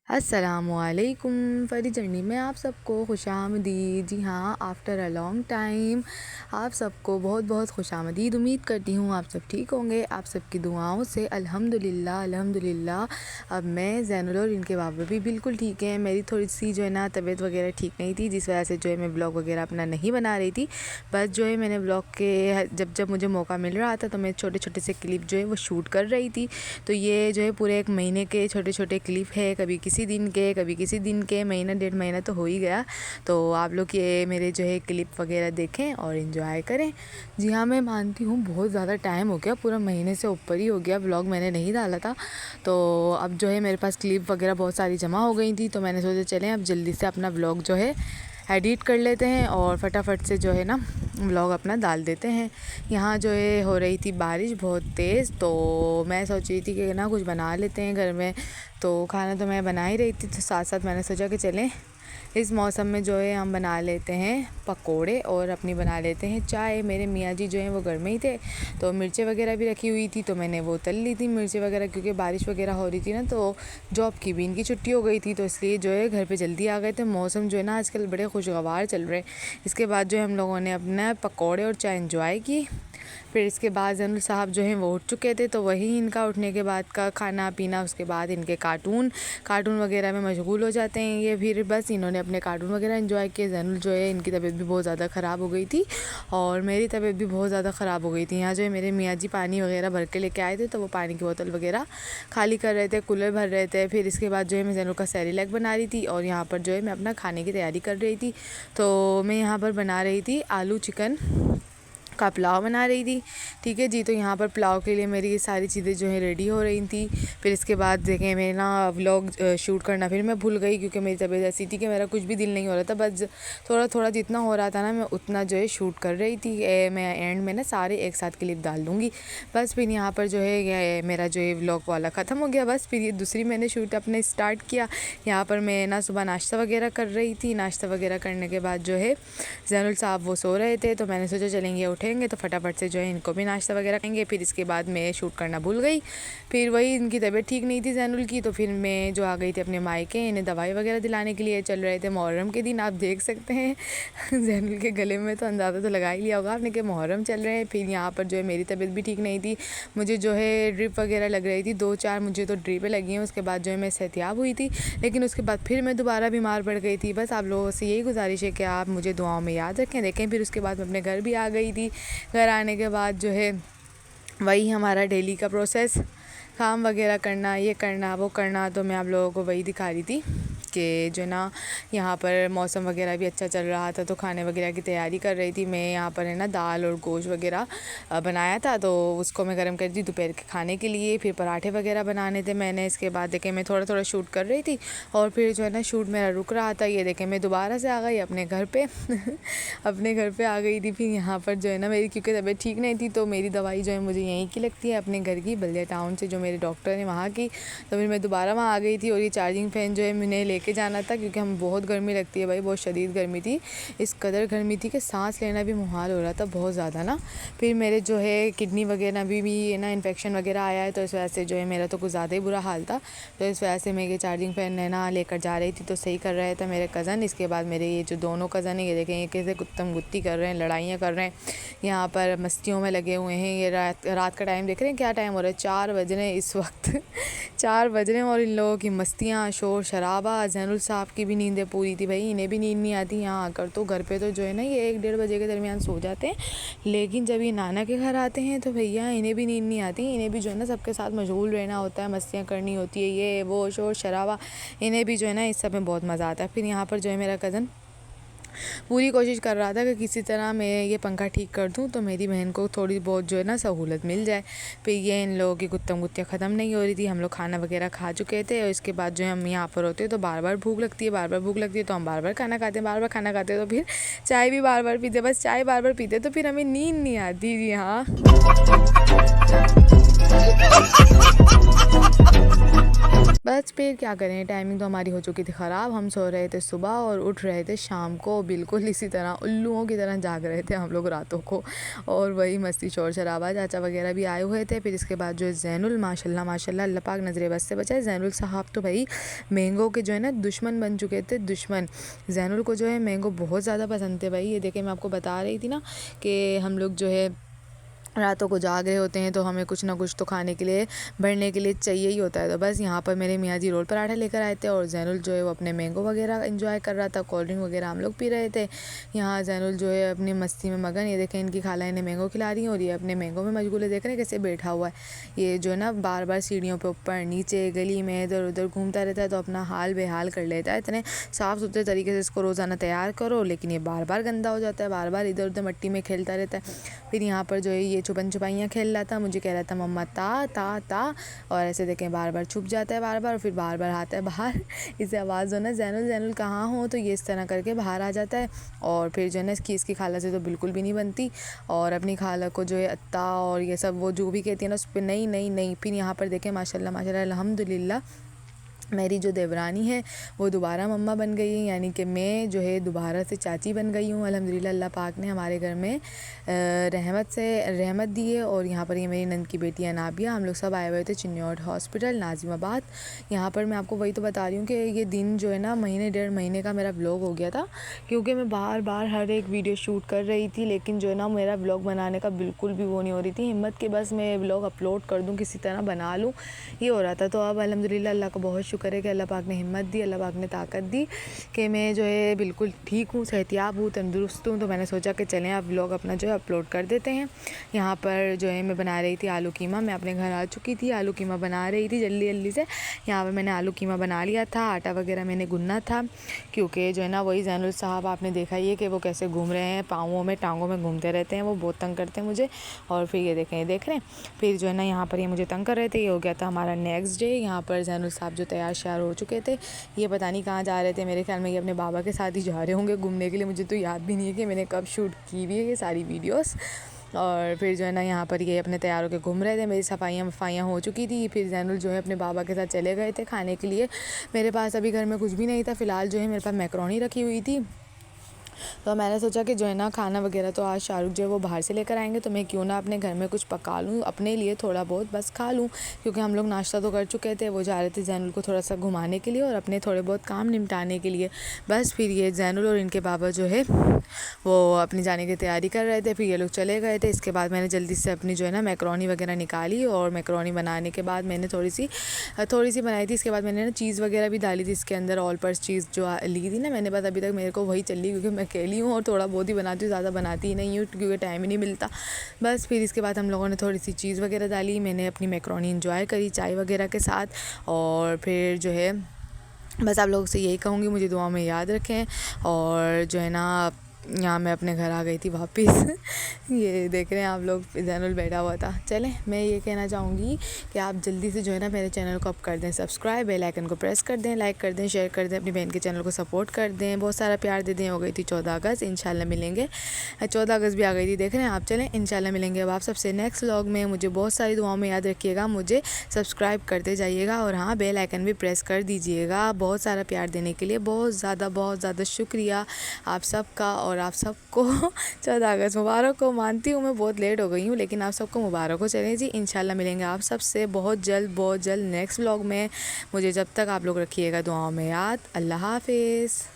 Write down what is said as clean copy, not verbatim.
अस्सलामुअलैकुम फरी जर्नी में आप सबको खुशामदीद। जी हाँ, आफ्टर अ लॉन्ग टाइम आप सबको बहुत बहुत खुशामदीद। उम्मीद करती हूँ आप सब ठीक होंगे। आप सबकी दुआओं से अल्हम्दुलिल्लाह अब मैं ज़ैनुल और इनके बाबा भी बिल्कुल ठीक हैं। मेरी थोड़ी सी जो है ना तबीयत वगैरह ठीक नहीं थी, जिस वजह से जो है मैं ब्लॉग वगैरह अपना नहीं बना रही थी। बस जो है मैंने ब्लॉग के जब जब मुझे मौका मिल रहा था तो मैं छोटे छोटे से क्लिप जो है वो शूट कर रही थी। तो ये जो है पूरे एक महीने के छोटे छोटे क्लिप है, कभी किसी दिन के कभी किसी दिन के, महीना डेढ़ महीना तो हो ही गया। तो आप लोग ये मेरे जो है क्लिप वगैरह देखें और इन्जॉय करें। जी हाँ, मैं मानती हूँ बहुत ज़्यादा टाइम हो गया, पूरा महीने से ऊपर ही हो गया व्लॉग मैंने नहीं डाला था। तो अब जो है मेरे पास क्लिप वगैरह बहुत सारी जमा हो गई थी, तो मैंने सोचा चलें अब जल्दी से अपना व्लॉग जो है एडिट कर लेते हैं और फटाफट से जो है ना व्लॉग अपना डाल देते हैं। यहाँ जो है हो रही थी बारिश बहुत तेज़, तो मैं सोच रही थी कि ना कुछ बना लेते हैं घर में। तो खाना तो मैं बना ही रही थी, तो साथ साथ मैंने सोचा कि चलें इस मौसम में जो है हम बना लेते हैं पकोड़े और अपनी बना लेते हैं चाय। मेरे मियाँ जी जो हैं वो घर में ही थे, तो मिर्चें वगैरह भी रखी हुई थी, तो मैंने वो तल ली थी मिर्चें वगैरह, क्योंकि बारिश वगैरह हो रही थी ना, तो जॉब की भी इनकी छुट्टी हो गई थी, तो इसलिए जो है घर पे जल्दी आ गए थे। मौसम जो है ना आजकल बड़े खुशगवार चल रहे। इसके बाद जो है हम लोगों ने अपना पकौड़े और चाय एंजॉय की। फिर इसके बाद ज़ैनुल साहब जो हैं वो उठ चुके थे, तो वही इनका उठने के बाद का खाना पीना, उसके बाद इनके कार्टून वगैरह में मशगूल हो जाते हैं ये। फिर बस इन्होंने अपने कार्टून वगैरह एंजॉय किए। ज़ैनुल जो है इनकी तबीयत भी बहुत ज़्यादा ख़राब हो गई थी और मेरी तबीयत भी बहुत ज़्यादा ख़राब हो गई थी। यहाँ जो है मेरे मियाँ जी पानी वगैरह भर के लेके आए थे, तो वो पानी की बोतल वगैरह खाली कर रहे थे, कूलर भर रहे थे। फिर इसके बाद जो है मैं ज़ैनुल का सेरेलैक बना रही थी और यहाँ पर जो है मैं अपना खाने की तैयारी कर रही थी। तो मैं यहाँ पर बना रही थी आलू चिकन का पुलाव बना रही थी। ठीक है जी, तो यहाँ पर पुलाव के लिए मेरी ये सारी चीज़ें जो है रेडी हो रही थी। फिर इसके बाद देखें मैं ना व्लॉग शूट करना फिर मैं भूल गई, क्योंकि मेरी तबीयत ऐसी थी कि मेरा कुछ भी दिल नहीं हो रहा था। बस थोड़ा थोड़ा जितना हो रहा था ना मैं उतना जो है शूट कर रही थी। मैं एंड में ना सारे एक साथ क्लिप डाल दूँगी। बस फिर यहाँ पर जो है मेरा जो है व्लॉग वाला ख़त्म हो गया। बस फिर ये दूसरी मैंने शूट अपने स्टार्ट किया। यहाँ पर मैं ना सुबह नाश्ता वगैरह कर रही थी। नाश्ता वगैरह करने के बाद जो है ज़ैनुल साहब वो सो रहे थे, तो मैंने सोचा चलेंगे उठेंगे तो फटाफट से जो है इनको भी नाश्ता वगैरह करेंगे। फिर इसके बाद मैं शूट करना भूल गई। फिर वही इनकी तबीयत ठीक नहीं थी ज़ैनुल की, तो फिर मैं जो आ गई थी अपने मायके, इन्हें दवाई वगैरह दिलाने के लिए। चल रहे थे मुहर्रम के दिन, आप देख सकते हैं ज़ैनुल के गले में तो अंदाज़ा तो लगा ही लिया होगा आपने कि मुहर्रम चल रहे हैं। फिर यहाँ पर जो है मेरी तबीयत भी ठीक नहीं थी, मुझे जो है ड्रिप वगैरह लग रही थी, 2-4 मुझे तो ड्रिपें लगी हैं। उसके बाद जो है मैं सेहतियाब हुई थी, लेकिन उसके बाद फिर मैं दोबारा बीमार पड़ गई थी। बस आप लोगों से यही गुजारिश है कि आप मुझे दुआओं में याद रखें। देखें फिर उसके बाद मैं अपने घर भी आ गई थी। घर आने के बाद जो है वही हमारा डेली का प्रोसेस, काम वगैरह करना, ये करना वो करना। तो मैं आप लोगों को वही दिखा रही थी कि जो ना यहाँ पर मौसम वगैरह भी अच्छा चल रहा था, तो खाने वगैरह की तैयारी कर रही थी मैं। यहाँ पर है ना दाल और गोश्त वगैरह बनाया था, तो उसको मैं गर्म कर दी दोपहर के खाने के लिए। फिर पराठे वगैरह बनाने थे मैंने। इसके बाद देखें मैं थोड़ा थोड़ा शूट कर रही थी और फिर जो है ना शूट मेरा रुक रहा था। ये देखें मैं दोबारा से आ गई अपने घर पर अपने घर पर आ गई थी। फिर यहाँ पर जो है ना मेरी क्योंकि तबीयत ठीक नहीं थी, तो मेरी दवाई जो है मुझे यहीं की लगती है, अपने घर की, बल्दिया टाउन से जो मेरे डॉक्टर हैं वहाँ की। तो फिर मैं दोबारा वहाँ आ गई थी और ये चार्जिंग फ़ैन जो है मैंने लेके जाना था, क्योंकि हम बहुत गर्मी लगती है भाई, बहुत शदीद गर्मी थी। इस कदर गर्मी थी कि सांस लेना भी मुहाल हो रहा था बहुत ज़्यादा ना। फिर मेरे जो है किडनी वगैरह भी ना इन्फेक्शन वगैरह आया है, तो इस वजह से जो है मेरा तो कुछ ज़्यादा ही बुरा हाल था। तो इस वजह से मैं ये चार्जिंग फ़ैन है ना लेकर जा रही थी, तो सही कर रहा था मेरे कज़न। इसके बाद मेरे ये जो दोनों कज़न हैं, ये देखें ये कैसे गुत्तम गुत्ती कर रहे हैं, लड़ाइयाँ कर रहे हैं, यहाँ पर मस्तियों में लगे हुए हैं। ये रात का टाइम देख रहे हैं, क्या टाइम हो रहा है, 4 बज रहे हैं इस वक्त 4 बज रहे हैं और इन लोगों की मस्तियाँ, शोर शराबा। ज़ैनुल साहब की भी नींदें पूरी थी भाई, इन्हें भी नींद नहीं आती यहाँ आकर। तो घर पे तो जो है ना ये 1-1:30 बजे के दरमियान सो जाते हैं, लेकिन जब ये नाना के घर आते हैं तो भैया इन्हें भी नींद नहीं आती। इन्हें भी जो है ना सबके साथ मशगूल रहना होता है, मस्तियाँ करनी होती है, ये वो शोर शराबा। इन्हें भी जो है ना इस सब में बहुत मज़ा आता है। फिर यहाँ पर जो है मेरा कज़न पूरी कोशिश कर रहा था कि किसी तरह मैं ये पंखा ठीक कर दूं, तो मेरी बहन को थोड़ी बहुत जो है ना सहूलत मिल जाए। फिर ये इन लोगों की गुत्तम गुत्तियाँ ख़त्म नहीं हो रही थी। हम लोग खाना वगैरह खा चुके थे और इसके बाद जो है हम यहाँ पर होते हैं तो बार बार भूख लगती है, तो हम बार बार खाना खाते हैं, बार बार खाना खाते हैं, तो फिर चाय भी बार बार पीते। बस चाय बार बार पीते तो फिर हमें नींद नहीं आती। जी हाँ। बस फिर क्या करें, टाइमिंग तो हमारी हो चुकी थी ख़राब। हम सो रहे थे सुबह और उठ रहे थे शाम को। बिल्कुल इसी तरह उल्लुओं की तरह जाग रहे थे हम लोग रातों को। और वही मस्ती शोर शराबा, चाचा वगैरह भी आए हुए थे। फिर इसके बाद जो है ज़ैनुल माशाल्लाह माशाल्लाह अल्लाह पाक नज़र बस से बचाए। ज़ैनुल साहब तो भाई मैंगो के जो है ना दुश्मन बन चुके थे, दुश्मन। ज़ैनुल को जो है मैंगो बहुत ज़्यादा पसंद थे भाई। ये देखे, मैं आपको बता रही थी ना कि हम लोग जो है रातों को जाग रहे होते हैं तो हमें कुछ ना कुछ तो खाने के लिए, बढ़ने के लिए चाहिए ही होता है। तो बस यहाँ पर मेरे मियाँ जी रोल पराठा लेकर आए थे और ज़ैनुल जो है वो अपने मैंगो वगैरह एंजॉय कर रहा था। कोल्ड ड्रिंक वगैरह हम लोग पी रहे थे। यहाँ ज़ैनुल जो है अपनी मस्ती में मगन। ये देखें, इनकी खाला इन्हें मैंगो खिला रही है और ये अपने मैंगो में मशगूल है। देख रहे हैं कैसे बैठा हुआ है। ये जो है ना बार बार सीढ़ियों पर ऊपर नीचे गली में इधर उधर घूमता रहता है, तो अपना हाल बेहाल कर लेता है। इतने साफ़ सुथरे तरीके से इसको रोज़ाना तैयार करो, लेकिन ये बार बार गंदा हो जाता है, बार बार इधर उधर मट्टी में खेलता रहता है। फिर यहाँ पर जो है ये छुपन छुपाइयाँ खेल रहा था, मुझे कह रहा था मम्मा ता ता ता, और ऐसे देखें बार बार छुप जाता है, बार बार फिर बार बार आता है बाहर। इसे आवाज़ हो ना ज़ैनुल ज़ैनुल कहाँ हो, तो ये इस तरह करके बाहर आ जाता है। और फिर जो है ना इसकी खाला से तो बिल्कुल भी नहीं बनती, और अपनी खाला को जो है अत्ता और ये सब वो जो भी कहती है ना उस पर नहीं नहीं नहीं। फिर यहाँ पर देखें माशाल्लाह माशाल्लाह अल्हम्दुलिल्लाह मेरी जो देवरानी है वो दोबारा मम्मा बन गई है, यानी कि मैं जो है दोबारा से चाची बन गई हूँ। अल्हम्दुलिल्लाह अल्लाह पाक ने हमारे घर में रहमत दी है। और यहाँ पर ये मेरी नंद की बेटी अनाबिया, हम लोग सब आए हुए थे चिन्नौर हॉस्पिटल नाजिमाबाद। यहाँ पर मैं आपको वही तो बता रही हूँ कि ये दिन जो है ना महीने डेढ़ महीने का मेरा व्लॉग हो गया था, क्योंकि मैं बार बार हर एक वीडियो शूट कर रही थी, लेकिन जो है ना मेरा व्लॉग बनाने का बिल्कुल भी वो नहीं हो रही थी हिम्मत कि बस मैं व्लॉग अपलोड कर दूँ, किसी तरह बना लूँ, ये हो रहा था। तो अब अल्हम्दुलिल्लाह अल्लाह का बहुत शुक्र है कि अल्लाह पाक ने हिम्मत दी, अल्लाह पाक ने ताकत दी कि मैं जो है बिल्कुल ठीक हूँ, सेहतियाब हूँ, तंदुरुस्त हूँ। तो मैंने सोचा कि चलें आप व्लॉग अपना जो है अपलोड कर देते हैं। यहाँ पर जो है मैं बना रही थी आलू कीमा। मैं अपने घर आ चुकी थी, आलू कीमा बना रही थी जल्दी जल्दी से। यहाँ पर मैंने आलू कीमा बना लिया था, आटा वगैरह मैंने गूंदना था, क्योंकि जो है ना वही ज़ैनुल साहब आपने देखा ही है कि वो कैसे घूम रहे हैं, पाँवों में टांगों में घूमते रहते हैं, वो बहुत तंग करते हैं मुझे। और फिर ये देखें, ये देख रहे हैं, फिर जो है ना यहाँ पर ये मुझे तंग कर रहे थे। ये हो गया था हमारा नेक्स्ट डे। यहाँ पर ज़ैनुल साहब जो तैयार श्यार हो चुके थे, ये पता नहीं कहाँ जा रहे थे, मेरे ख्याल में ये अपने बाबा के साथ ही जा रहे होंगे घूमने के लिए। मुझे तो याद भी नहीं है कि मैंने कब शूट की हुई है ये सारी वीडियोस। और फिर जो है ना यहाँ पर ये अपने तैयार होकर घूम रहे थे। मेरी सफाइयाँ वफ़ाइयाँ हो चुकी थी। फिर ज़ैनुल जो है अपने बाबा के साथ चले गए थे खाने के लिए। मेरे पास अभी घर में कुछ भी नहीं था, फ़िलहाल जो है मेरे पास मैक्रोनी रखी हुई थी। तो मैंने सोचा कि जो है ना खाना वगैरह तो आज शाहरुख जो है वो बाहर से लेकर आएंगे, तो मैं क्यों ना अपने घर में कुछ पका लूँ अपने लिए, थोड़ा बहुत बस खा लूँ, क्योंकि हम लोग नाश्ता तो कर चुके थे। वो जा रहे थे ज़ैनुल को थोड़ा सा घुमाने के लिए और अपने थोड़े बहुत काम निपटाने के लिए। बस फिर ये ज़ैनुल और इनके बाबा जो है वो अपनी जाने की तैयारी कर रहे थे, फिर ये लोग चले गए थे। इसके बाद मैंने जल्दी से अपनी जो है ना मैक्रोनी वगैरह निकाली, और मैक्रोनी बनाने के बाद मैंने थोड़ी सी बनाई थी। इसके बाद मैंने ना चीज़ वगैरह भी डाली थी इसके अंदर, ऑल पर्स चीज़ जो ली थी ना मैंने, बस अभी तक मेरे को वही चल रही, क्योंकि मैं अकेली हूँ और थोड़ा बहुत ही बनाती हूँ, ज़्यादा बनाती ही नहीं हूँ क्योंकि टाइम ही नहीं मिलता। बस फिर इसके बाद हम लोगों ने थोड़ी सी चीज़ वगैरह डाली, मैंने अपनी मैक्रोनी इंजॉय करी चाय वगैरह के साथ। और फिर जो है बस आप लोगों से यही कहूँगी, मुझे दुआ में याद रखें। और जो है ना यहाँ मैं अपने घर आ गई थी वापस। ये देख रहे हैं आप लोग, ज़ैनुल बैठा हुआ था। चलें, मैं ये कहना चाहूँगी कि आप जल्दी से जो है ना मेरे चैनल को अब कर दें सब्सक्राइब, बेल आइकन को प्रेस कर दें, लाइक कर दें, शेयर कर दें, अपनी बहन के चैनल को सपोर्ट कर दें, बहुत सारा प्यार दे दें। हो गई थी 14 अगस्त, इंशाल्लाह मिलेंगे। 14 अगस्त भी आ गई थी, देख रहे हैं आप। चलें, इंशाल्लाह मिलेंगे अब आप सबसे नेक्स्ट व्लॉग में। मुझे बहुत सारी दुआओं में याद रखिएगा, मुझे सब्सक्राइब करते जाइएगा, और हाँ बेल आइकन भी प्रेस कर दीजिएगा। बहुत सारा प्यार देने के लिए बहुत ज़्यादा शुक्रिया आप सबका। और आप सबको 14 अगस्त मुबारक हो। मानती हूँ मैं बहुत लेट हो गई हूँ, लेकिन आप सबको मुबारक हो। चलें जी, इंशाल्लाह मिलेंगे आप सबसे बहुत जल्द नेक्स्ट व्लॉग में। मुझे जब तक आप लोग रखिएगा दुआओं में याद। अल्लाह हाफिज़।